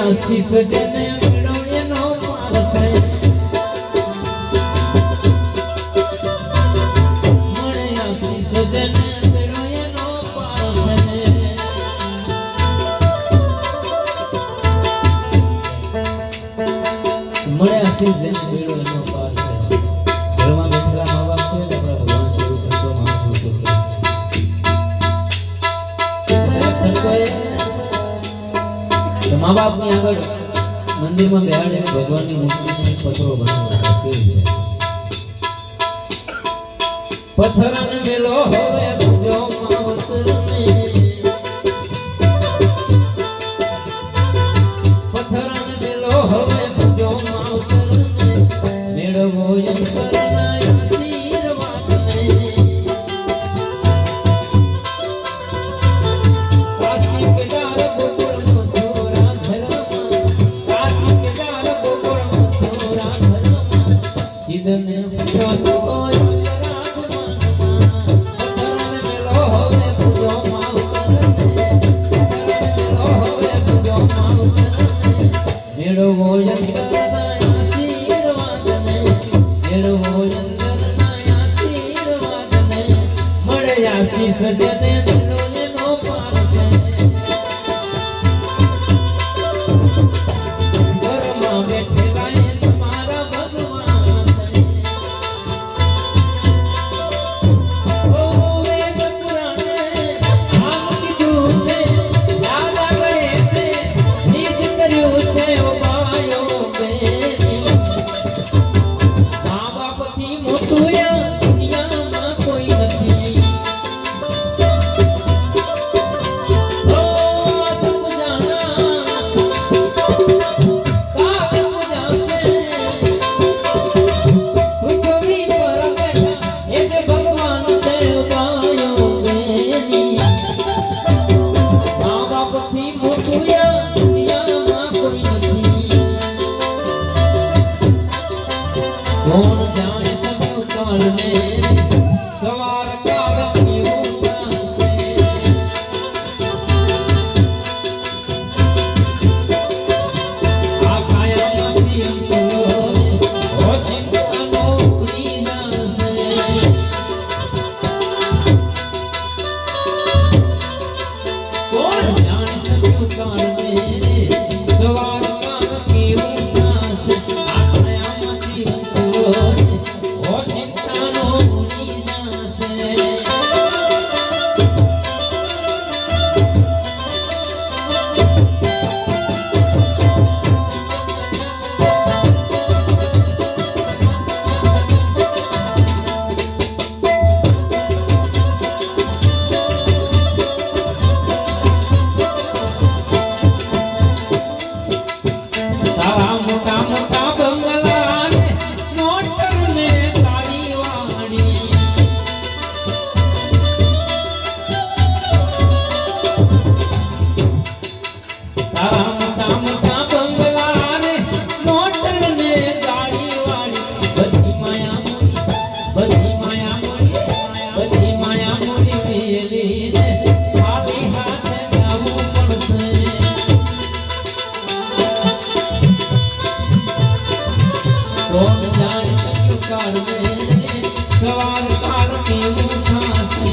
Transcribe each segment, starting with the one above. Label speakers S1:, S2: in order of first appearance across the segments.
S1: આશીષ જેને મેળો એનો પાર છે મળે આશીષ જેને મેળો એનો પાર છે મળે આશીષ જેને મેળો એનો પાર છે ઘરમાં બેઠેલા મા બાપ છે આપણા ભગવાન જેવું સંતો મહાપુરુષો કે મા બાપ ની આગળ મંદિર માં બેહાડીને ભગવાનની મૂર્તિને પથરો બનાવવાનો પથ્થરને મેલો હવે પૂજો માવતરને પથ્થરને મેલો હવે પૂજો માવતરને મેળવો યંતરના આશીર્વાદને કાશી કેદાર ગોકુળ સિદ્ધને પૂજો મેળવો યંતરના આશીર્વાદને મેળવો યંતરના આશીર્વાદને મળે આશીષ જેને મેળો એનો પાર છે ઘરમાં બેઠેલા એ તમારા ભગવાન છે ઓ વેદ પુરાણે આમ કીધું છે યાદ આવે છે નિજ કર્યું છે કોણ જાણે સૌ કાળને સવાર કાળની આ કાયામાંથી અંતો ઓ ચિંતાનો ઉડી જશે કોણ જાણે સૌ કાળને સવાર કાળની ઉદાસ આ કાયામાંથી ઓ ચિંતાનો ઉડી કાઢવે સવાર કાળ કેવું થાશે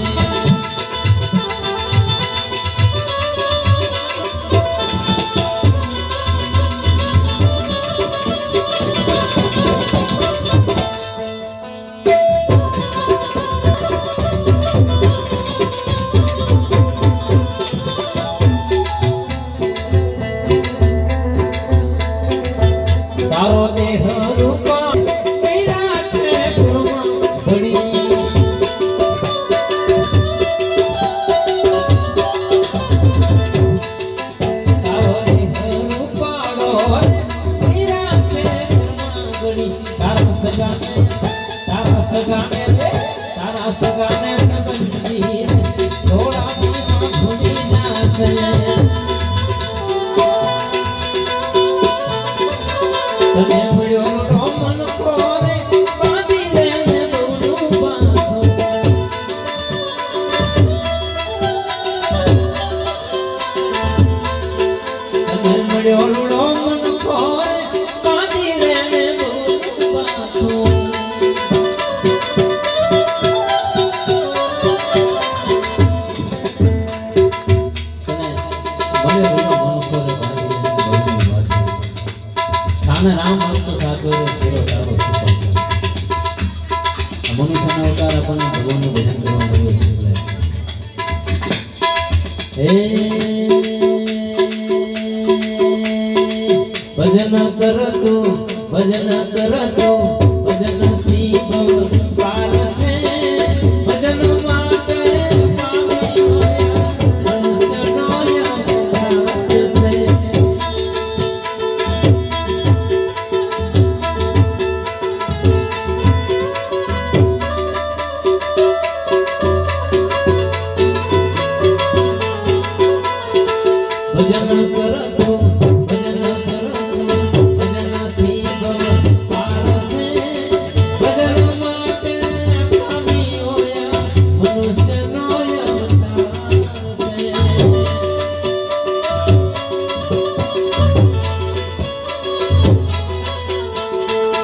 S1: તારો દેહ રૂપા વિરાટે પૂર્વમાં ઘડી તારો દેહ રૂપાળો વિરાટે પૂર્વમાં ઘડી તારા સગાને સંબંધી થોડા દીમાં ભૂલી જાશે તને મળ્યો રોમન કોરે બાંધી લેને બોલું બાંધો તને મળ્યો રોમન કોરે બાંધી લેને બોલું બાંધો રામ ભક્ત સાચો તેરો તારો સુપર મનુષ્યના અવતાર આપણને ભગવાનનું ભજન કરવા મળ્યો છે ભજન કરતો ભજનથી ભવ પાર છે ભજન માટે મનુષ્યનો અવતાર છે ભજન કરતો ભજનથી ભવ પાર છે ભજન માટે કામી હોયા મનુષ્યનો અવતાર છે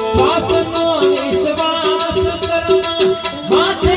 S1: શ્વાસનો નિશ્વાસ કરમાં માથે